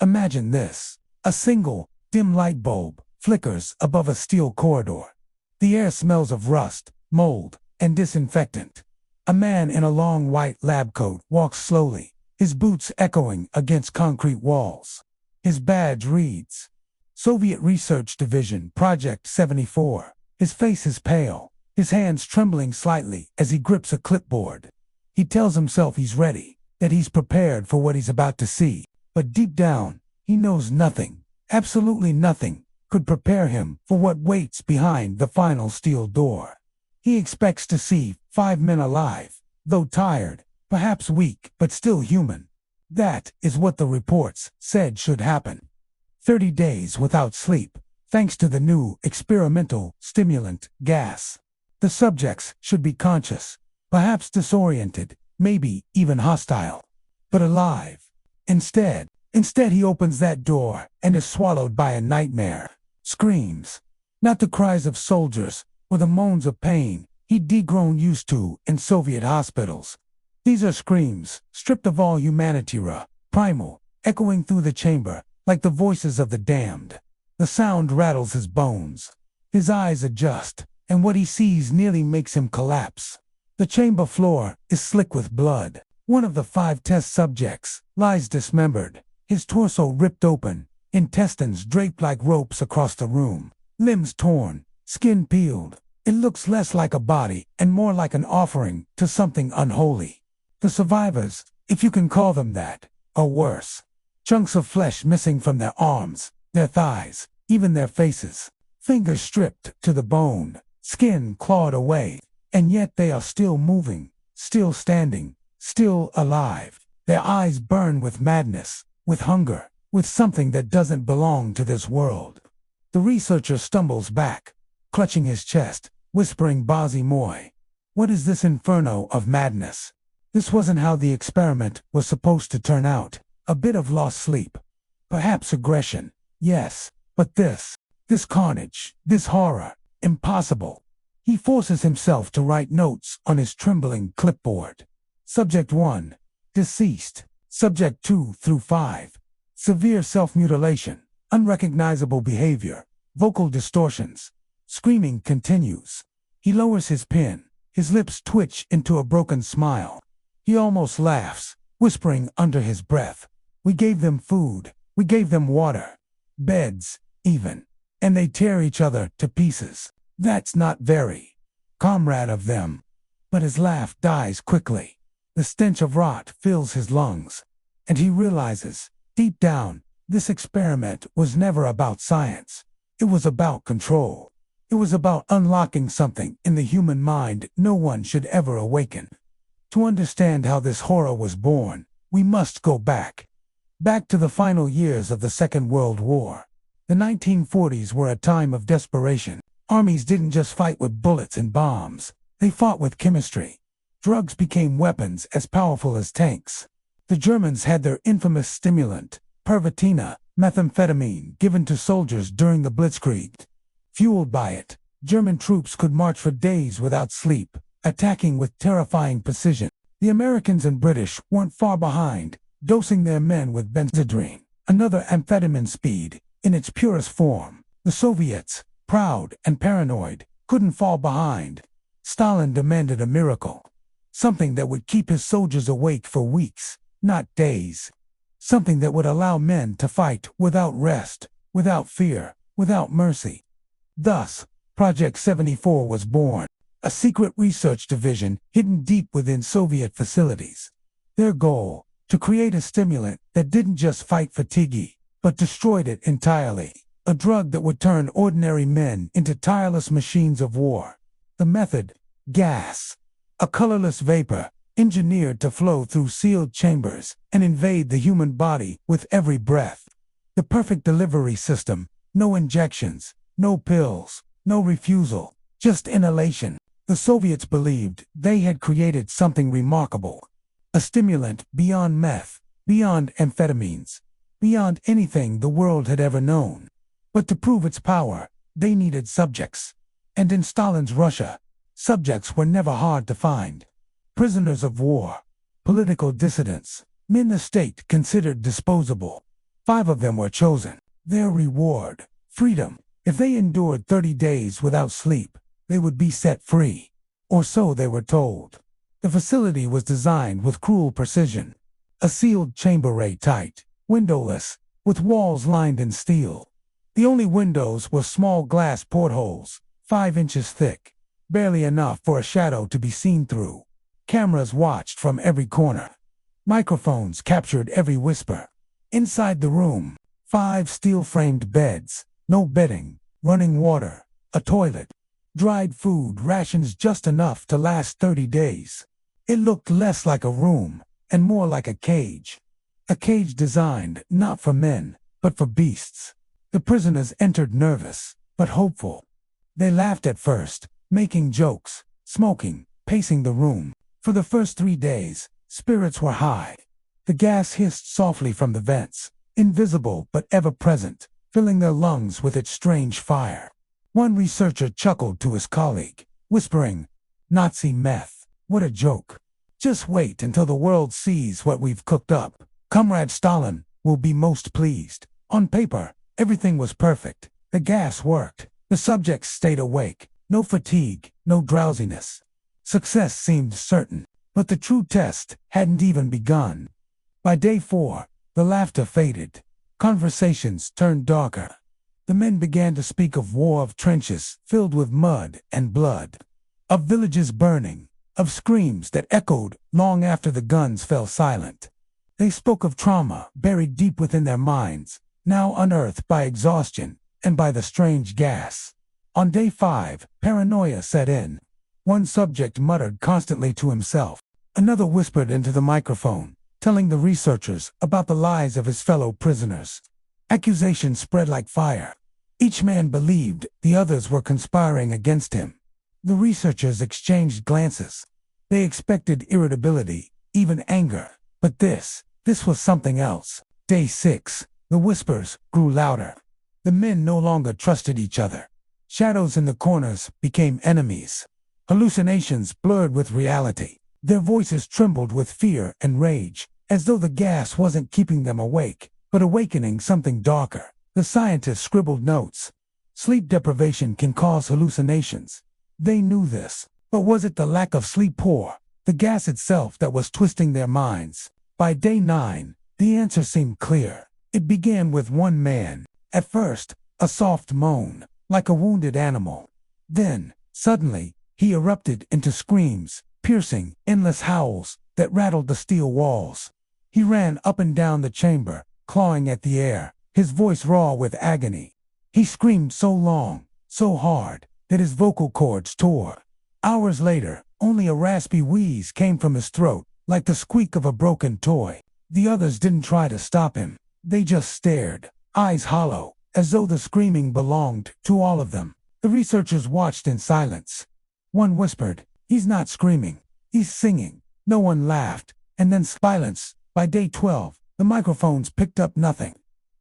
Imagine this. A single, dim light bulb flickers above a steel corridor. The air smells of rust, mold, and disinfectant. A man in a long white lab coat walks slowly, his boots echoing against concrete walls. His badge reads, Soviet Research Division, Project 74. His face is pale, his hands trembling slightly as he grips a clipboard. He tells himself he's ready, that he's prepared for what he's about to see, but deep down, he knows nothing, absolutely nothing, could prepare him for what waits behind the final steel door. He expects to see 5 men alive, though tired, perhaps weak, but still human. That is what the reports said should happen. 30 days without sleep, thanks to the new experimental stimulant gas. The subjects should be conscious, perhaps disoriented, maybe even hostile, but alive. Instead he opens that door and is swallowed by a nightmare. Screams, not the cries of soldiers or the moans of pain he'd grown used to in Soviet hospitals. These are screams, stripped of all humanity, primal, echoing through the chamber like the voices of the damned. The sound rattles his bones. His eyes adjust, and what he sees nearly makes him collapse. The chamber floor is slick with blood. One of the 5 test subjects lies dismembered, his torso ripped open, intestines draped like ropes across the room, limbs torn, skin peeled. It looks less like a body and more like an offering to something unholy. The survivors, if you can call them that, are worse. Chunks of flesh missing from their arms, their thighs, even their faces. Fingers stripped to the bone, skin clawed away, and yet they are still moving, still standing, still alive. Their eyes burn with madness, with hunger, with something that doesn't belong to this world. The researcher stumbles back, clutching his chest, whispering Bazi Moy. What is this inferno of madness? This wasn't how the experiment was supposed to turn out. A bit of lost sleep. Perhaps aggression. Yes, but this carnage, this horror, impossible. He forces himself to write notes on his trembling clipboard. Subject 1, deceased. Subject 2 through 5, severe self-mutilation, unrecognizable behavior, vocal distortions. Screaming continues. He lowers his pen, his lips twitch into a broken smile. He almost laughs, whispering under his breath, We gave them food, we gave them water, beds, even, and they tear each other to pieces. That's not very comrade of them. But his laugh dies quickly. The stench of rot fills his lungs, and he realizes, deep down, this experiment was never about science. It was about control. It was about unlocking something in the human mind no one should ever awaken. To understand how this horror was born, we must go back to the final years of the Second World War. The 1940s were a time of desperation. Armies didn't just fight with bullets and bombs. They fought with chemistry. Drugs became weapons as powerful as tanks. The Germans had their infamous stimulant, pervitina, methamphetamine, given to soldiers during the Blitzkrieg. Fueled by it, German troops could march for days without sleep, attacking with terrifying precision. The Americans and British weren't far behind, dosing their men with benzodrine, another amphetamine speed, in its purest form. The Soviets, proud and paranoid, couldn't fall behind. Stalin demanded a miracle, something that would keep his soldiers awake for weeks, not days. Something that would allow men to fight without rest, without fear, without mercy. Thus, Project 74 was born, a secret research division hidden deep within Soviet facilities. Their goal, to create a stimulant that didn't just fight fatigue, but destroyed it entirely. A drug that would turn ordinary men into tireless machines of war. The method, gas. A colorless vapor, engineered to flow through sealed chambers and invade the human body with every breath. The perfect delivery system, no injections, no pills, no refusal, just inhalation. The Soviets believed they had created something remarkable. A stimulant beyond meth, beyond amphetamines, beyond anything the world had ever known. But to prove its power, they needed subjects. And in Stalin's Russia, subjects were never hard to find. Prisoners of war, political dissidents, men the state considered disposable. 5 of them were chosen. Their reward, freedom. If they endured 30 days without sleep, they would be set free. Or so they were told. The facility was designed with cruel precision. A sealed chamber tight, windowless, with walls lined in steel. The only windows were small glass portholes, 5 inches thick, barely enough for a shadow to be seen through. Cameras watched from every corner. Microphones captured every whisper. Inside the room, 5 steel-framed beds, no bedding, running water, a toilet, dried food, rations just enough to last 30 days. It looked less like a room and more like a cage. A cage designed not for men, but for beasts. The prisoners entered nervous, but hopeful. They laughed at first, making jokes, smoking, pacing the room. For the first 3 days, spirits were high. The gas hissed softly from the vents, invisible but ever present, filling their lungs with its strange fire. One researcher chuckled to his colleague, whispering, "Nazi meth, what a joke. Just wait until the world sees what we've cooked up. Comrade Stalin will be most pleased." On paper, everything was perfect. The gas worked. The subjects stayed awake. No fatigue, no drowsiness. Success seemed certain, but the true test hadn't even begun. By day 4, the laughter faded. Conversations turned darker. The men began to speak of war, of trenches filled with mud and blood, of villages burning, of screams that echoed long after the guns fell silent. They spoke of trauma buried deep within their minds, now unearthed by exhaustion and by the strange gas. On day 5, paranoia set in. One subject muttered constantly to himself. Another whispered into the microphone, telling the researchers about the lies of his fellow prisoners. Accusations spread like fire. Each man believed the others were conspiring against him. The researchers exchanged glances. They expected irritability, even anger. But this was something else. Day 6, the whispers grew louder. The men no longer trusted each other. Shadows in the corners became enemies. Hallucinations blurred with reality. Their voices trembled with fear and rage, as though the gas wasn't keeping them awake, but awakening something darker. The scientists scribbled notes. Sleep deprivation can cause hallucinations. They knew this, but was it the lack of sleep or the gas itself that was twisting their minds? By day 9, the answer seemed clear. It began with one man. At first, a soft moan, like a wounded animal. Then, suddenly, he erupted into screams, piercing, endless howls that rattled the steel walls. He ran up and down the chamber, clawing at the air, his voice raw with agony. He screamed so long, so hard, that his vocal cords tore. Hours later, only a raspy wheeze came from his throat, like the squeak of a broken toy. The others didn't try to stop him. They just stared, eyes hollow, as though the screaming belonged to all of them. The researchers watched in silence. One whispered, "He's not screaming, he's singing." No one laughed, and then silence. By day 12, the microphones picked up nothing.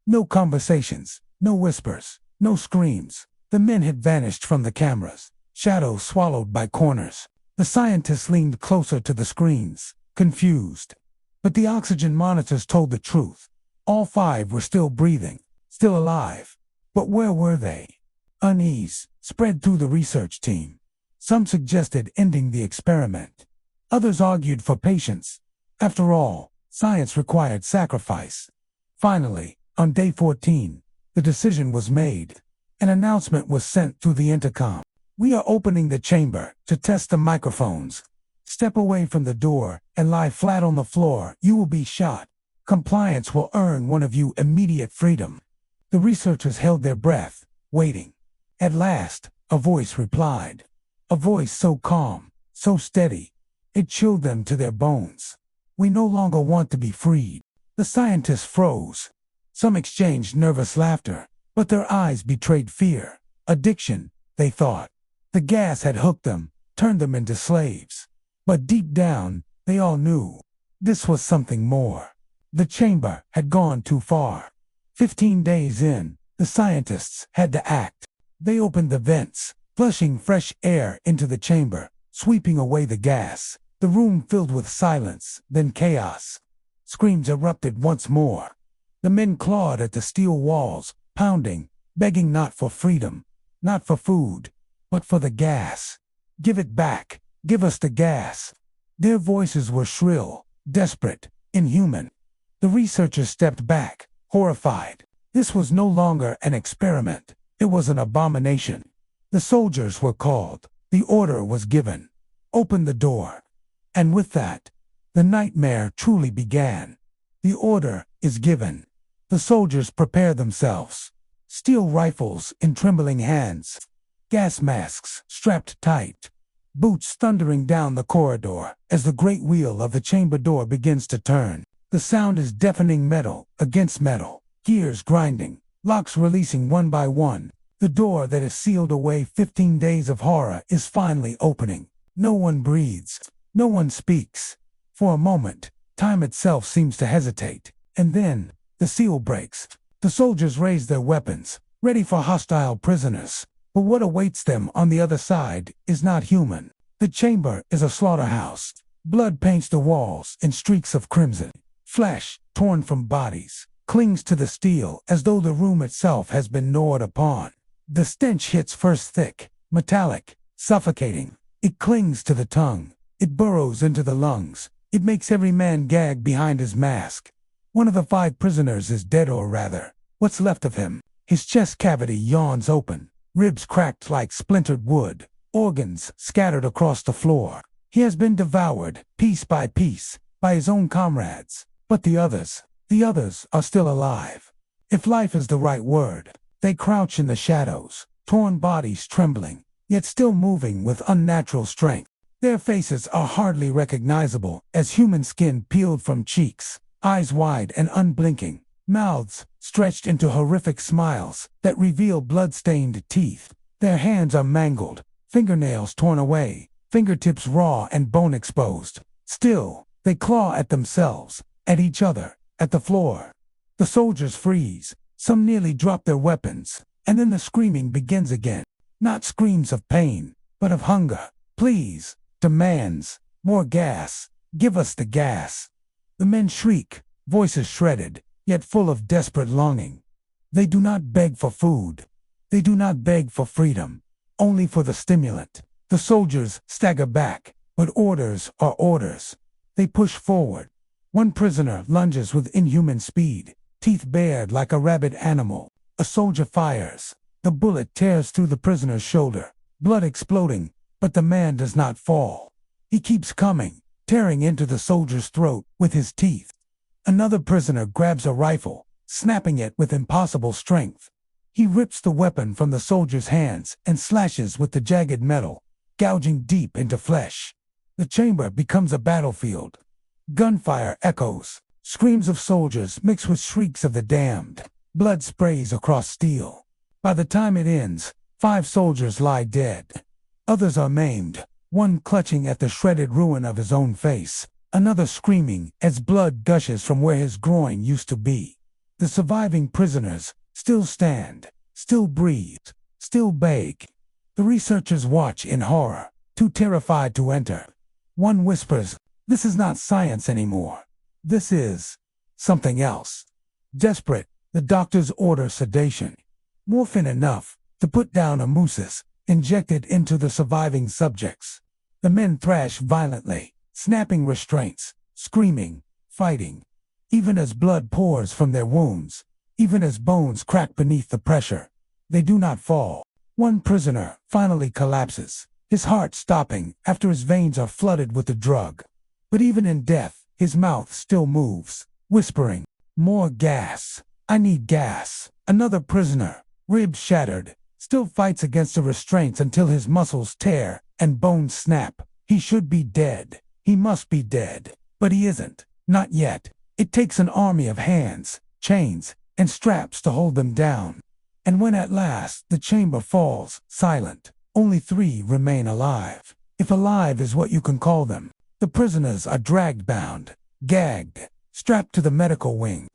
No conversations, no whispers, no screams. The men had vanished from the cameras, shadows swallowed by corners. The scientists leaned closer to the screens, confused. But the oxygen monitors told the truth. All 5 were still breathing, still alive. But where were they? Unease spread through the research team. Some suggested ending the experiment. Others argued for patience. After all, science required sacrifice. Finally, on day 14, the decision was made. An announcement was sent through the intercom. "We are opening the chamber to test the microphones. Step away from the door and lie flat on the floor. You will be shot. Compliance will earn one of you immediate freedom." The researchers held their breath, waiting. At last, a voice replied. A voice so calm, so steady, it chilled them to their bones. "We no longer want to be freed." The scientists froze. Some exchanged nervous laughter, but their eyes betrayed fear. Addiction, they thought. The gas had hooked them, turned them into slaves. But deep down, they all knew this was something more. The chamber had gone too far. 15 days in, the scientists had to act. They opened the vents, flushing fresh air into the chamber, sweeping away the gas. The room filled with silence, then chaos. Screams erupted once more. The men clawed at the steel walls, pounding, begging not for freedom, not for food, but for the gas. Give it back. Give us the gas. Their voices were shrill, desperate, inhuman. The researchers stepped back, horrified. This was no longer an experiment. It was an abomination. The soldiers were called. The order was given. Open the door. And with that, the nightmare truly began. The order is given. The soldiers prepare themselves. Steel rifles in trembling hands. Gas masks strapped tight. Boots thundering down the corridor as the great wheel of the chamber door begins to turn. The sound is deafening, metal against metal, gears grinding, locks releasing one by one. The door that has sealed away 15 days of horror is finally opening. No one breathes. No one speaks. For a moment, time itself seems to hesitate. And then, the seal breaks. The soldiers raise their weapons, ready for hostile prisoners. But what awaits them on the other side is not human. The chamber is a slaughterhouse. Blood paints the walls in streaks of crimson. Flesh, torn from bodies, clings to the steel as though the room itself has been gnawed upon. The stench hits first thick, metallic, suffocating. It clings to the tongue. It burrows into the lungs. It makes every man gag behind his mask. One of the 5 prisoners is dead, or rather, what's left of him. His chest cavity yawns open, ribs cracked like splintered wood, organs scattered across the floor. He has been devoured, piece by piece, by his own comrades. But the others are still alive. If life is the right word, they crouch in the shadows, torn bodies trembling, yet still moving with unnatural strength. Their faces are hardly recognizable as human skin peeled from cheeks, eyes wide and unblinking, mouths stretched into horrific smiles that reveal blood-stained teeth. Their hands are mangled, fingernails torn away, fingertips raw and bone exposed. Still, they claw at themselves, at each other, at the floor. The soldiers freeze. Some nearly drop their weapons, and then the screaming begins again. Not screams of pain, but of hunger. Please, demands, more gas. Give us the gas. The men shriek, voices shredded, yet full of desperate longing. They do not beg for food. They do not beg for freedom, only for the stimulant. The soldiers stagger back, but orders are orders. They push forward. One prisoner lunges with inhuman speed, teeth bared like a rabid animal. A soldier fires. The bullet tears through the prisoner's shoulder, blood exploding, but the man does not fall. He keeps coming, tearing into the soldier's throat with his teeth. Another prisoner grabs a rifle, snapping it with impossible strength. He rips the weapon from the soldier's hands and slashes with the jagged metal, gouging deep into flesh. The chamber becomes a battlefield. Gunfire echoes. Screams of soldiers mix with shrieks of the damned. Blood sprays across steel. By the time it ends, 5 soldiers lie dead. Others are maimed, one clutching at the shredded ruin of his own face, another screaming as blood gushes from where his groin used to be. The surviving prisoners still stand, still breathe, still beg. The researchers watch in horror, too terrified to enter. One whispers, "This is not science anymore. This is something else." Desperate, the doctors order sedation. Morphine enough to put down a mousses, injected into the surviving subjects. The men thrash violently, snapping restraints, screaming, fighting. Even as blood pours from their wounds, even as bones crack beneath the pressure, they do not fall. One prisoner finally collapses, his heart stopping after his veins are flooded with the drug. But even in death, his mouth still moves, whispering, "More gas. I need gas." Another prisoner, ribs shattered, still fights against the restraints until his muscles tear and bones snap. He should be dead. He must be dead. But he isn't. Not yet. It takes an army of hands, chains, and straps to hold them down. And when at last the chamber falls, silent, only 3 remain alive. If alive is what you can call them. The prisoners are dragged bound, gagged, strapped to the medical wings.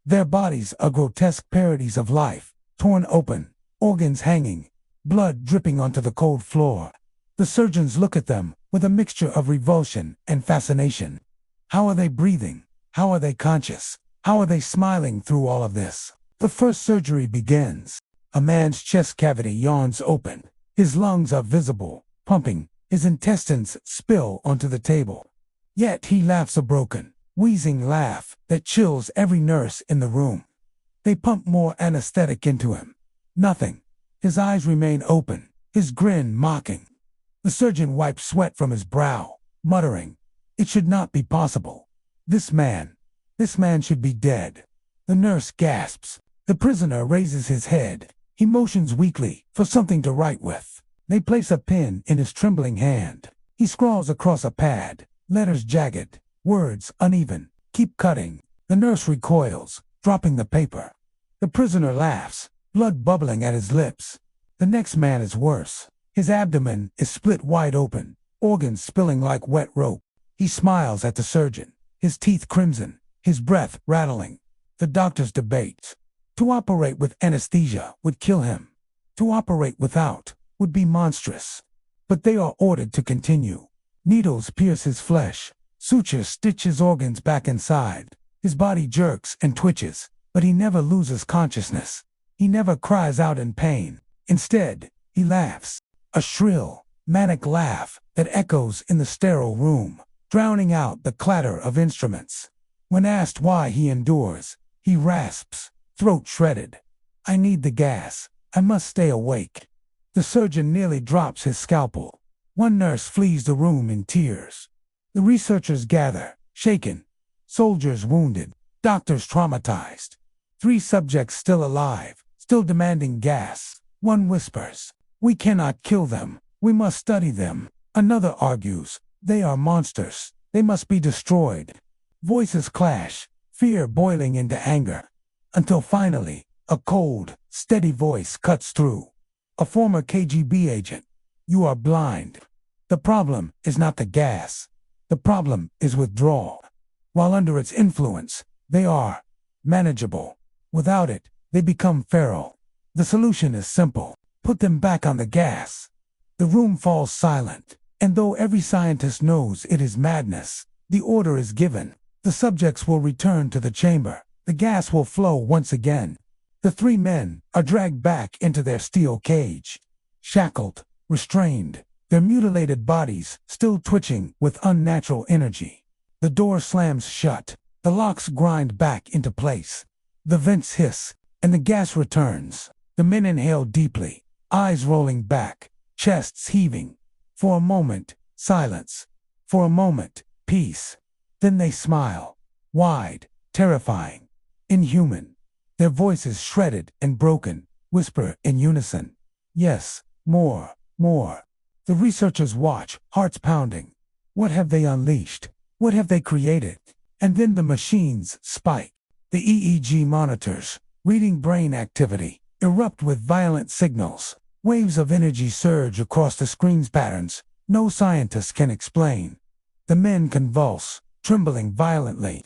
Their bodies are grotesque parodies of life, torn open, organs hanging, blood dripping onto the cold floor. The surgeons look at them with a mixture of revulsion and fascination. How are they breathing? How are they conscious? How are they smiling through all of this? The first surgery begins. A man's chest cavity yawns open. His lungs are visible, pumping. His intestines spill onto the table. Yet he laughs a broken, wheezing laugh that chills every nurse in the room. They pump more anesthetic into him. Nothing. His eyes remain open, his grin mocking. The surgeon wipes sweat from his brow, muttering, "It should not be possible. This man should be dead." The nurse gasps. The prisoner raises his head. He motions weakly for something to write with. They place a pen in his trembling hand. He scrawls across a pad, letters jagged, words uneven. "Keep cutting." The nurse recoils, dropping the paper. The prisoner laughs, blood bubbling at his lips. The next man is worse. His abdomen is split wide open, organs spilling like wet rope. He smiles at the surgeon, his teeth crimson, his breath rattling. The doctors debate. To operate with anesthesia would kill him. To operate without would be monstrous. But they are ordered to continue. Needles pierce his flesh. Sutures stitch his organs back inside. His body jerks and twitches, but he never loses consciousness. He never cries out in pain. Instead, he laughs. A shrill, manic laugh that echoes in the sterile room, drowning out the clatter of instruments. When asked why he endures, he rasps, throat shredded, "I need the gas. I must stay awake." The surgeon nearly drops his scalpel. One nurse flees the room in tears. The researchers gather, shaken. Soldiers wounded, doctors traumatized. 3 subjects still alive, still demanding gas. One whispers, "We cannot kill them. We must study them." Another argues, "They are monsters. They must be destroyed." Voices clash, fear boiling into anger. Until finally, a cold, steady voice cuts through. A former KGB agent. "You are blind. The problem is not the gas. The problem is withdrawal. While under its influence, they are manageable. Without it, they become feral. The solution is simple. Put them back on the gas." The room falls silent, and though every scientist knows it is madness, the order is given. The subjects will return to the chamber. The gas will flow once again. The 3 men are dragged back into their steel cage. Shackled, restrained, their mutilated bodies still twitching with unnatural energy. The door slams shut. The locks grind back into place. The vents hiss, and the gas returns. The men inhale deeply, eyes rolling back, chests heaving. For a moment, silence. For a moment, peace. Then they smile. Wide, terrifying, inhuman. Their voices shredded and broken, whisper in unison. "Yes, more, more." The researchers watch, hearts pounding. What have they unleashed? What have they created? And then the machines spike. The EEG monitors, reading brain activity, erupt with violent signals. Waves of energy surge across the screen's patterns no scientist can explain. The men convulse, trembling violently.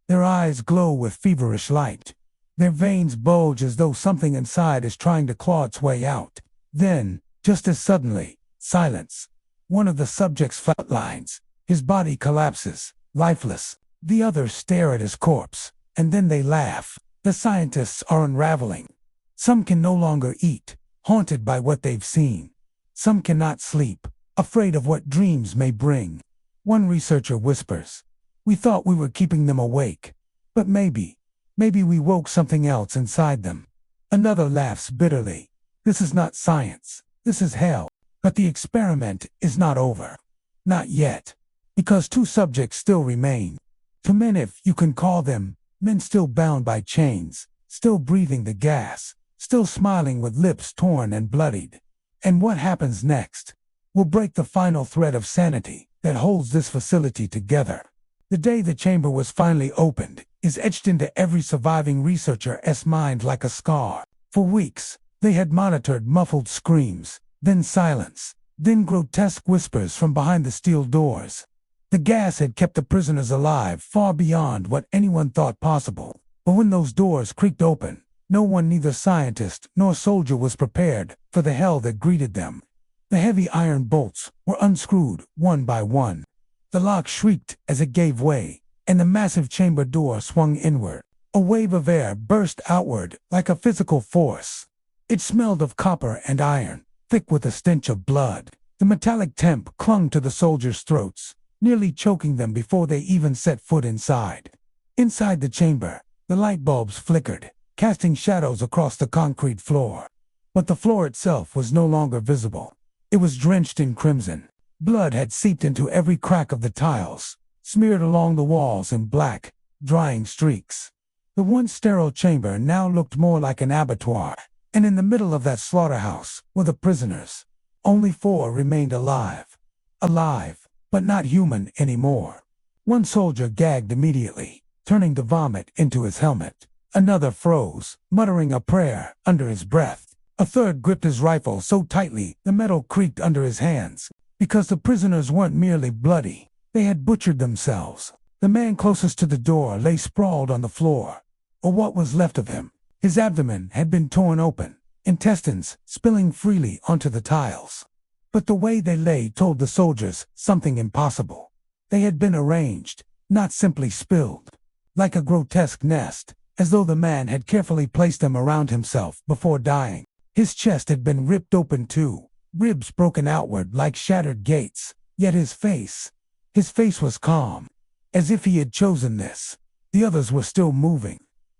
Their eyes glow with feverish light. Their veins bulge as though something inside is trying to claw its way out. Then, just as suddenly, silence. One of the subjects flatlines. His body collapses, lifeless. The others stare at his corpse, and then they laugh. The scientists are unraveling. Some can no longer eat, haunted by what they've seen. Some cannot sleep, afraid of what dreams may bring. One researcher whispers, "We thought we were keeping them awake, but maybe we woke something else inside them." Another laughs bitterly. "This is not science. This is hell." But the experiment is not over. Not yet. Because 2 subjects still remain. 2 men, if you can call them, men still bound by chains, still breathing the gas, still smiling with lips torn and bloodied. And what happens next will break the final thread of sanity that holds this facility together. The day the chamber was finally opened is etched into every surviving researcher's mind like a scar. For weeks, they had monitored muffled screams, then silence, then grotesque whispers from behind the steel doors. The gas had kept the prisoners alive far beyond what anyone thought possible. But when those doors creaked open, no one, neither scientist nor soldier, was prepared for the hell that greeted them. The heavy iron bolts were unscrewed one by one. The lock shrieked as it gave way, and the massive chamber door swung inward. A wave of air burst outward like a physical force. It smelled of copper and iron, thick with a stench of blood. The metallic temp clung to the soldiers' throats, nearly choking them before they even set foot inside. Inside the chamber, the light bulbs flickered, casting shadows across the concrete floor. But the floor itself was no longer visible. It was drenched in crimson. Blood had seeped into every crack of the tiles, smeared along the walls in black, drying streaks. The once sterile chamber now looked more like an abattoir, and in the middle of that slaughterhouse were the prisoners. Only 4 remained alive. Alive, but not human anymore. One soldier gagged immediately, turning to vomit into his helmet. Another froze, muttering a prayer under his breath. A third gripped his rifle so tightly the metal creaked under his hands. Because the prisoners weren't merely bloody, they had butchered themselves. The man closest to the door lay sprawled on the floor, or what was left of him. His abdomen had been torn open, intestines spilling freely onto the tiles. But the way they lay told the soldiers something impossible. They had been arranged, not simply spilled. Like a grotesque nest, as though the man had carefully placed them around himself before dying. His chest had been ripped open too, ribs broken outward like shattered gates, yet his face was calm, as if he had chosen this. The others were still moving.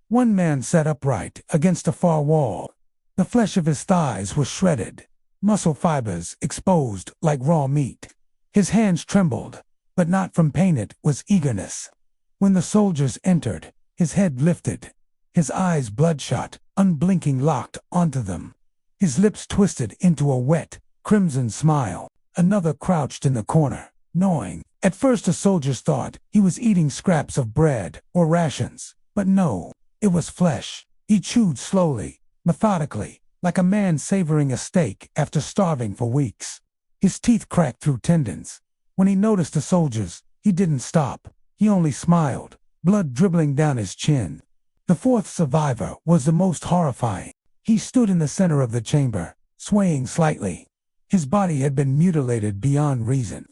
One man sat upright against a far wall. The flesh of his thighs was shredded, muscle fibers exposed like raw meat. His hands trembled, but not from pain, it was eagerness. When the soldiers entered, his head lifted, his eyes bloodshot, unblinking, locked onto them. His lips twisted into a wet, crimson smile. Another crouched in the corner, gnawing. At first the soldiers thought he was eating scraps of bread or rations, but no, it was flesh. He chewed slowly, methodically, like a man savoring a steak after starving for weeks. His teeth cracked through tendons. When he noticed the soldiers, he didn't stop. He only smiled, blood dribbling down his chin. The 4th survivor was the most horrifying. He stood in the center of the chamber, swaying slightly. His body had been mutilated beyond reason.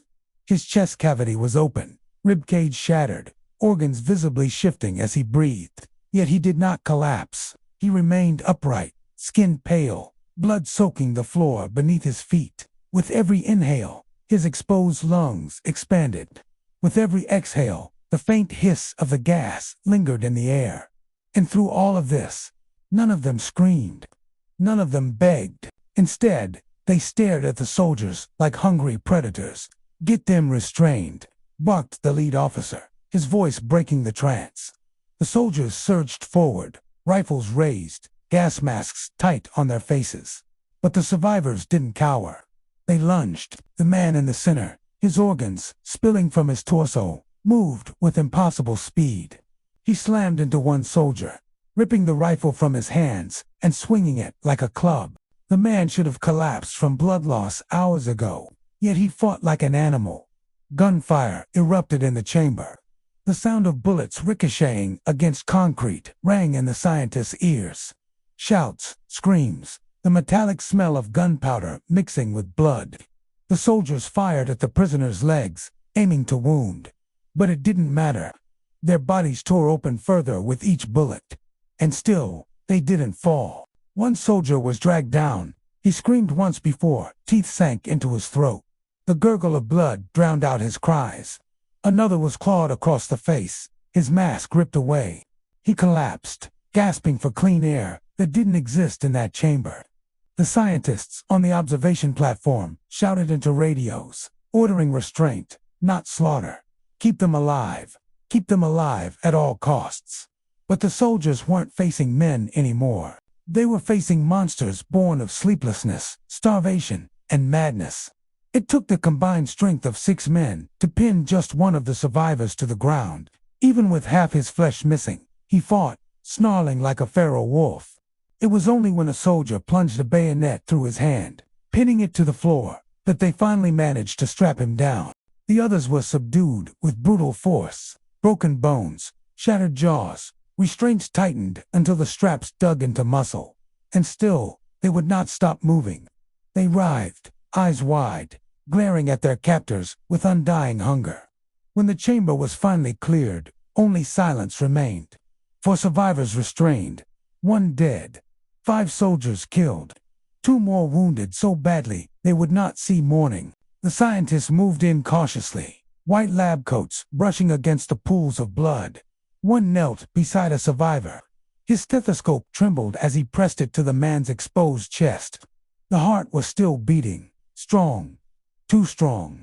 His chest cavity was open, ribcage shattered, organs visibly shifting as he breathed. Yet he did not collapse. He remained upright, skin pale, blood soaking the floor beneath his feet. With every inhale, his exposed lungs expanded. With every exhale, the faint hiss of the gas lingered in the air. And through all of this, none of them screamed. None of them begged. Instead, they stared at the soldiers like hungry predators. "Get them restrained," barked the lead officer, his voice breaking the trance. The soldiers surged forward, rifles raised, gas masks tight on their faces. But the survivors didn't cower. They lunged. The man in the center, his organs spilling from his torso, moved with impossible speed. He slammed into one soldier, ripping the rifle from his hands and swinging it like a club. The man should have collapsed from blood loss hours ago, yet he fought like an animal. Gunfire erupted in the chamber. The sound of bullets ricocheting against concrete rang in the scientist's ears. Shouts, screams, the metallic smell of gunpowder mixing with blood. The soldiers fired at the prisoners' legs, aiming to wound. But it didn't matter. Their bodies tore open further with each bullet. And still, they didn't fall. One soldier was dragged down. He screamed once before, teeth sank into his throat. The gurgle of blood drowned out his cries. Another was clawed across the face, his mask ripped away. He collapsed, gasping for clean air that didn't exist in that chamber. The scientists on the observation platform shouted into radios, ordering restraint, not slaughter. Keep them alive at all costs. But the soldiers weren't facing men anymore. They were facing monsters born of sleeplessness, starvation, and madness. It took the combined strength of 6 men to pin just one of the survivors to the ground. Even with half his flesh missing, he fought, snarling like a feral wolf. It was only when a soldier plunged a bayonet through his hand, pinning it to the floor, that they finally managed to strap him down. The others were subdued with brutal force. Broken bones, shattered jaws, restraints tightened until the straps dug into muscle. And still, they would not stop moving. They writhed, eyes wide, glaring at their captors with undying hunger. When the chamber was finally cleared, only silence remained. 4 survivors restrained, 1 dead, 5 soldiers killed, 2 more wounded so badly they would not see morning. The scientists moved in cautiously, white lab coats brushing against the pools of blood. One knelt beside a survivor. His stethoscope trembled as he pressed it to the man's exposed chest. The heart was still beating, strong, too strong.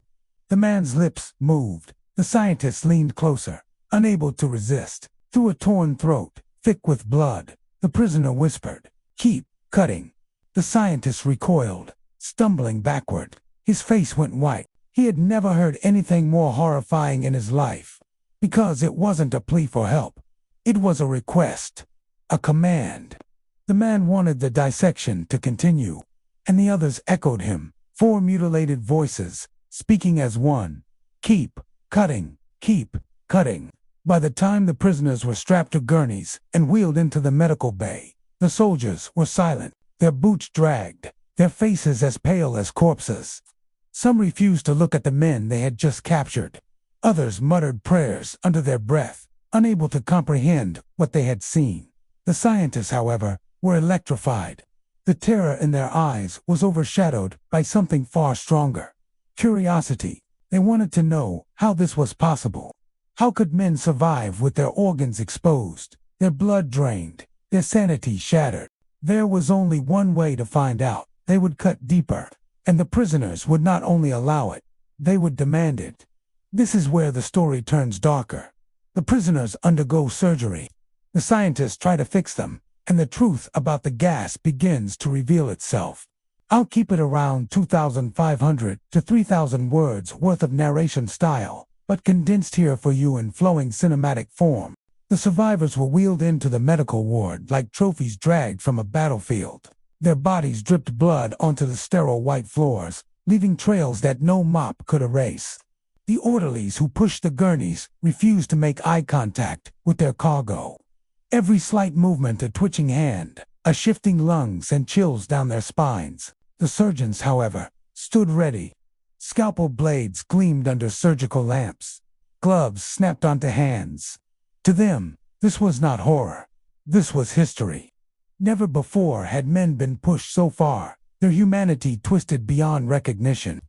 The man's lips moved. The scientist leaned closer, unable to resist. Through a torn throat, thick with blood, the prisoner whispered, "Keep cutting." The scientist recoiled, stumbling backward. His face went white. He had never heard anything more horrifying in his life. Because it wasn't a plea for help. It was a request, a command. The man wanted the dissection to continue, and the others echoed him, 4 mutilated voices, speaking as one. Keep cutting, keep cutting. By the time the prisoners were strapped to gurneys and wheeled into the medical bay, the soldiers were silent, their boots dragged, their faces as pale as corpses. Some refused to look at the men they had just captured. Others muttered prayers under their breath, unable to comprehend what they had seen. The scientists, however, were electrified. The terror in their eyes was overshadowed by something far stronger. Curiosity. They wanted to know how this was possible. How could men survive with their organs exposed, their blood drained, their sanity shattered? There was only one way to find out. They would cut deeper, and the prisoners would not only allow it, they would demand it. This is where the story turns darker. The prisoners undergo surgery. The scientists try to fix them, and the truth about the gas begins to reveal itself. I'll keep it around 2,500 to 3,000 words worth of narration style, but condensed here for you in flowing cinematic form. The survivors were wheeled into the medical ward like trophies dragged from a battlefield. Their bodies dripped blood onto the sterile white floors, leaving trails that no mop could erase. The orderlies who pushed the gurneys refused to make eye contact with their cargo. Every slight movement, a twitching hand, a shifting lungs, and chills down their spines. The surgeons, however, stood ready. Scalpel blades gleamed under surgical lamps. Gloves snapped onto hands. To them, this was not horror. This was history. Never before had men been pushed so far, their humanity twisted beyond recognition,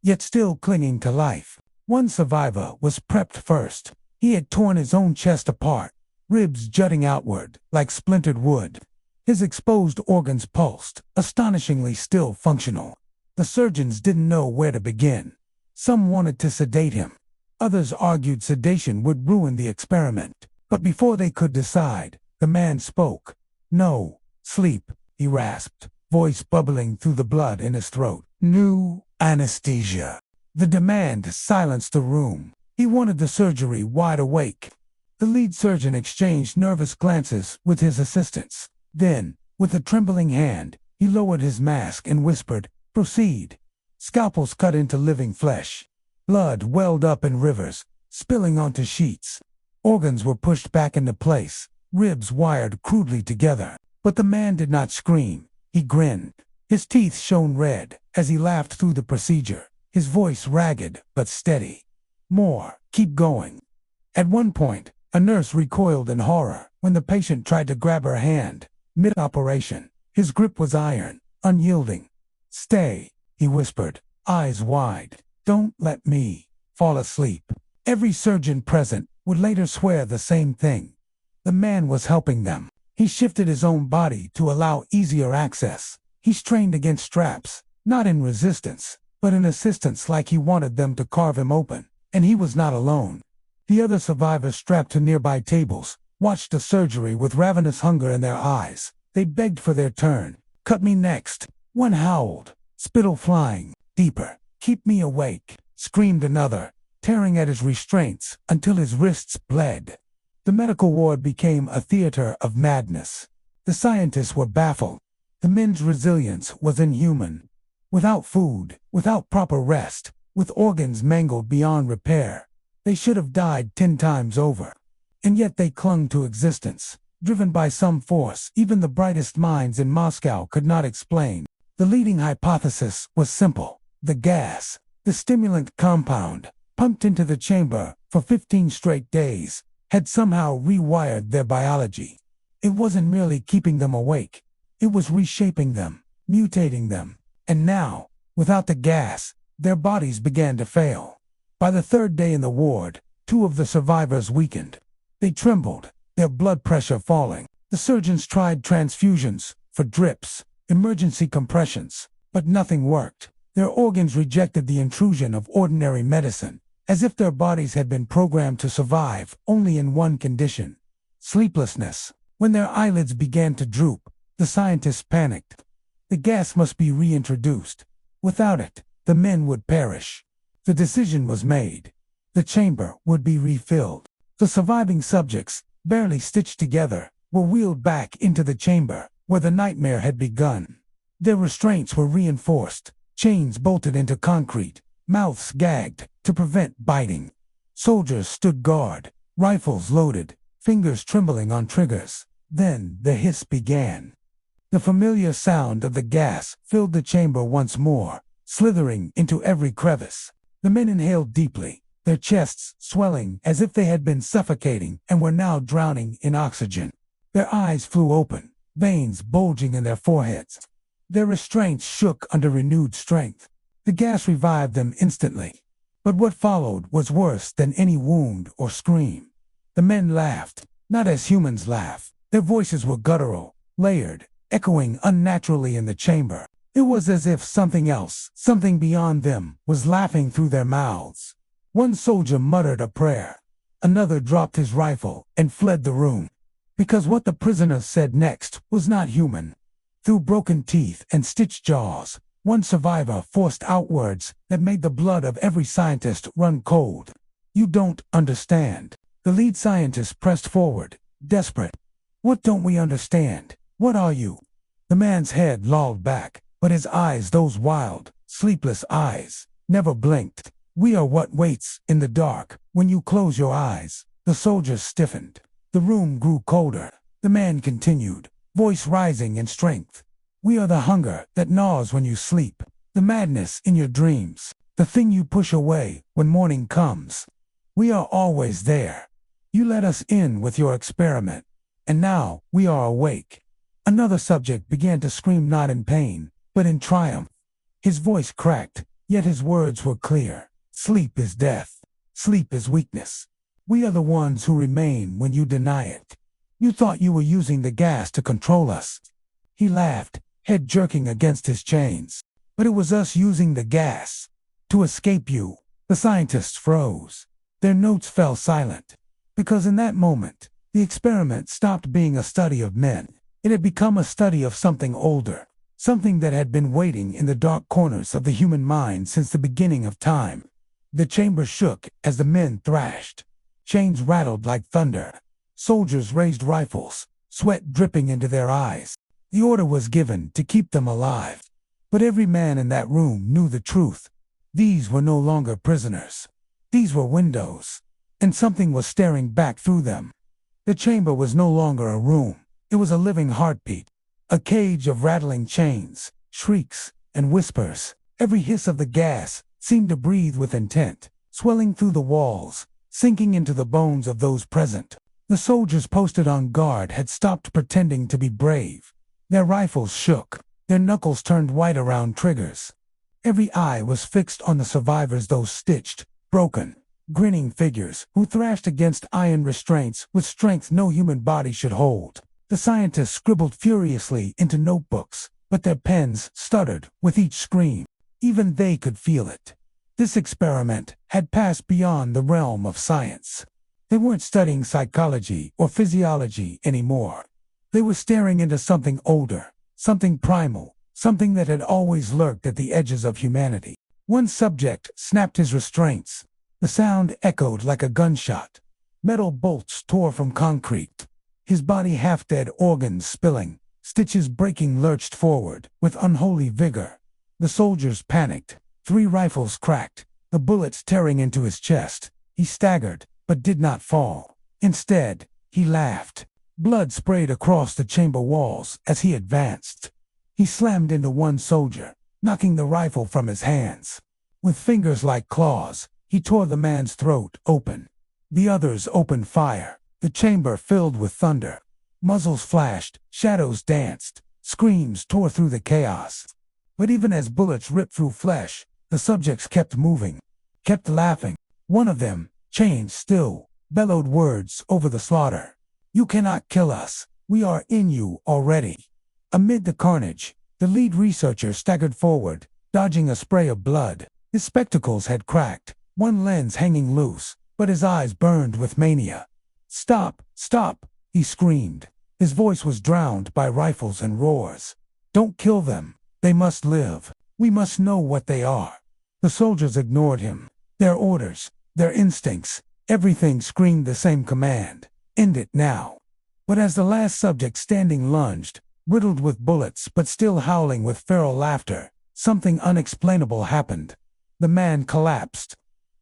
yet still clinging to life. One survivor was prepped first. He had torn his own chest apart, ribs jutting outward like splintered wood. His exposed organs pulsed, astonishingly still functional. The surgeons didn't know where to begin. Some wanted to sedate him. Others argued sedation would ruin the experiment. But before they could decide, the man spoke. "No, sleep," he rasped, voice bubbling through the blood in his throat. "New anesthesia." The demand silenced the room. He wanted the surgery wide awake. The lead surgeon exchanged nervous glances with his assistants. Then, with a trembling hand, he lowered his mask and whispered, "Proceed." Scalpels cut into living flesh. Blood welled up in rivers, spilling onto sheets. Organs were pushed back into place, ribs wired crudely together. But the man did not scream. He grinned. His teeth shone red as he laughed through the procedure, his voice ragged but steady. "More. Keep going." At one point, a nurse recoiled in horror when the patient tried to grab her hand, mid-operation. His grip was iron, unyielding. "Stay," he whispered, eyes wide. "Don't let me fall asleep." Every surgeon present would later swear the same thing. The man was helping them. He shifted his own body to allow easier access. He strained against straps, not in resistance, but in assistance, like he wanted them to carve him open. And he was not alone. The other survivors, strapped to nearby tables, watched the surgery with ravenous hunger in their eyes. They begged for their turn. "Cut me next." One howled, spittle flying. "Deeper. Keep me awake," screamed another, tearing at his restraints until his wrists bled. The medical ward became a theater of madness. The scientists were baffled. The men's resilience was inhuman. Without food, without proper rest, with organs mangled beyond repair, they should have died 10 times over. And yet they clung to existence, driven by some force even the brightest minds in Moscow could not explain. The leading hypothesis was simple. The gas, the stimulant compound, pumped into the chamber for 15 straight days, had somehow rewired their biology. It wasn't merely keeping them awake. It was reshaping them, mutating them. And now, without the gas, their bodies began to fail. By the third day in the ward, 2 of the survivors weakened. They trembled, their blood pressure falling. The surgeons tried transfusions, for drips, emergency compressions, but nothing worked. Their organs rejected the intrusion of ordinary medicine, as if their bodies had been programmed to survive only in one condition: sleeplessness. When their eyelids began to droop, the scientists panicked. The gas must be reintroduced. Without it, the men would perish. The decision was made. The chamber would be refilled. The surviving subjects, barely stitched together, were wheeled back into the chamber where the nightmare had begun. Their restraints were reinforced, chains bolted into concrete, mouths gagged to prevent biting. Soldiers stood guard, rifles loaded, fingers trembling on triggers. Then the hiss began. The familiar sound of the gas filled the chamber once more, slithering into every crevice. The men inhaled deeply, their chests swelling as if they had been suffocating and were now drowning in oxygen. Their eyes flew open, veins bulging in their foreheads. Their restraints shook under renewed strength. The gas revived them instantly. But what followed was worse than any wound or scream. The men laughed, not as humans laugh. Their voices were guttural, layered, echoing unnaturally in the chamber. It was as if something else, something beyond them, was laughing through their mouths. One soldier muttered a prayer. Another dropped his rifle and fled the room. Because what the prisoner said next was not human. Through broken teeth and stitched jaws, one survivor forced out words that made the blood of every scientist run cold. "You don't understand." The lead scientist pressed forward, desperate. "What don't we understand? What are you?" The man's head lolled back, but his eyes, those wild, sleepless eyes, never blinked. "We are what waits in the dark when you close your eyes." The soldiers stiffened. The room grew colder. The man continued, voice rising in strength. "We are the hunger that gnaws when you sleep, the madness in your dreams, the thing you push away when morning comes. We are always there. You let us in with your experiment, and now we are awake." Another subject began to scream, not in pain, but in triumph. His voice cracked, yet his words were clear. "Sleep is death. Sleep is weakness. We are the ones who remain when you deny it. You thought you were using the gas to control us." He laughed, head jerking against his chains. "But it was us using the gas to escape you." The scientists froze. Their notes fell silent. Because in that moment, the experiment stopped being a study of men. It had become a study of something older, something that had been waiting in the dark corners of the human mind since the beginning of time. The chamber shook as the men thrashed. Chains rattled like thunder. Soldiers raised rifles, sweat dripping into their eyes. The order was given to keep them alive. But every man in that room knew the truth. These were no longer prisoners. These were windows, and something was staring back through them. The chamber was no longer a room. It was a living heartbeat, a cage of rattling chains, shrieks, and whispers. Every hiss of the gas seemed to breathe with intent, swelling through the walls, sinking into the bones of those present. The soldiers posted on guard had stopped pretending to be brave. Their rifles shook, their knuckles turned white around triggers. Every eye was fixed on the survivors, those stitched, broken, grinning figures who thrashed against iron restraints with strength no human body should hold. The scientists scribbled furiously into notebooks, but their pens stuttered with each scream. Even they could feel it. This experiment had passed beyond the realm of science. They weren't studying psychology or physiology anymore. They were staring into something older, something primal, something that had always lurked at the edges of humanity. One subject snapped his restraints. The sound echoed like a gunshot. Metal bolts tore from concrete. His body half-dead, organs spilling, stitches breaking, lurched forward with unholy vigor. The soldiers panicked. 3 rifles cracked, the bullets tearing into his chest. He staggered, but did not fall. Instead, he laughed. Blood sprayed across the chamber walls as he advanced. He slammed into one soldier, knocking the rifle from his hands. With fingers like claws, he tore the man's throat open. The others opened fire, The chamber filled with thunder. Muzzles flashed, shadows danced, screams tore through the chaos. But even as bullets ripped through flesh, the subjects kept moving, kept laughing. One of them, chained still, bellowed words over the slaughter. "You cannot kill us. We are in you already." Amid the carnage, the lead researcher staggered forward, dodging a spray of blood. His spectacles had cracked, one lens hanging loose, but his eyes burned with mania. "Stop! Stop!" he screamed. His voice was drowned by rifles and roars. "Don't kill them. They must live. We must know what they are." The soldiers ignored him. Their orders, their instincts, everything screamed the same command: end it now. But as the last subject standing lunged, riddled with bullets but still howling with feral laughter, something unexplainable happened. The man collapsed.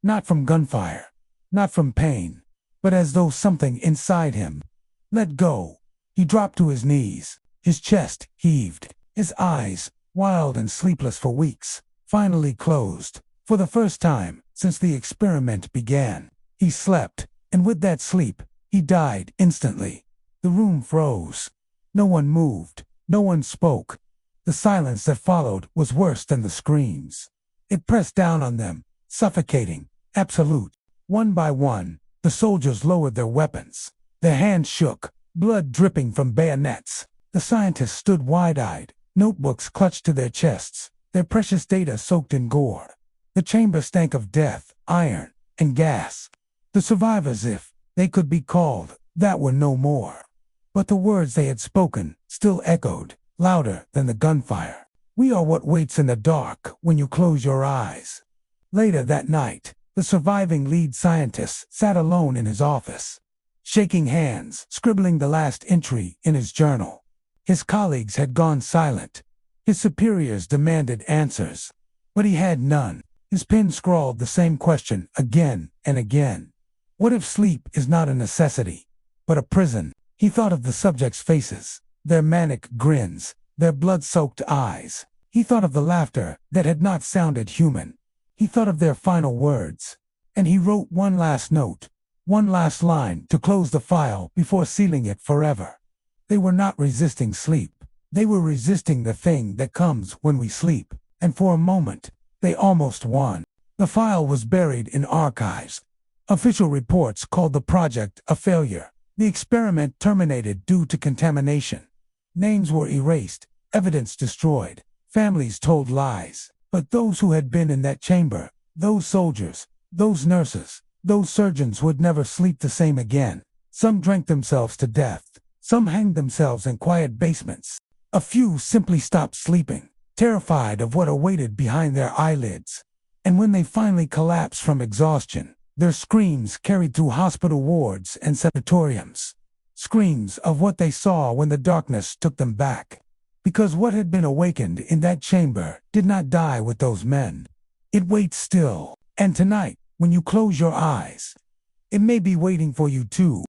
Not from gunfire, not from pain, but as though something inside him let go. He dropped to his knees. His chest heaved. His eyes, wild and sleepless for weeks, finally closed. For the first time since the experiment began, he slept, and with that sleep, he died instantly. The room froze. No one moved. No one spoke. The silence that followed was worse than the screams. It pressed down on them, suffocating, absolute. One by one, the soldiers lowered their weapons. Their hands shook, blood dripping from bayonets. The scientists stood wide-eyed, notebooks clutched to their chests, their precious data soaked in gore. The chamber stank of death, iron, and gas. The survivors, if they could be called that, were no more. But the words they had spoken still echoed, louder than the gunfire. "We are what waits in the dark when you close your eyes." Later that night, the surviving lead scientist sat alone in his office, shaking hands, scribbling the last entry in his journal. His colleagues had gone silent. His superiors demanded answers, but he had none. His pen scrawled the same question again and again. What if sleep is not a necessity, but a prison? He thought of the subjects' faces, their manic grins, their blood-soaked eyes. He thought of the laughter that had not sounded human. He thought of their final words. And he wrote one last note, one last line to close the file before sealing it forever. They were not resisting sleep. They were resisting the thing that comes when we sleep. And for a moment, they almost won. The file was buried in archives. Official reports called the project a failure. The experiment terminated due to contamination. Names were erased, evidence destroyed, families told lies. But those who had been in that chamber, those soldiers, those nurses, those surgeons would never sleep the same again. Some drank themselves to death. Some hanged themselves in quiet basements. A few simply stopped sleeping, terrified of what awaited behind their eyelids. And when they finally collapsed from exhaustion, their screams carried through hospital wards and sanatoriums. Screams of what they saw when the darkness took them back. Because what had been awakened in that chamber did not die with those men. It waits still. And tonight, when you close your eyes, it may be waiting for you too.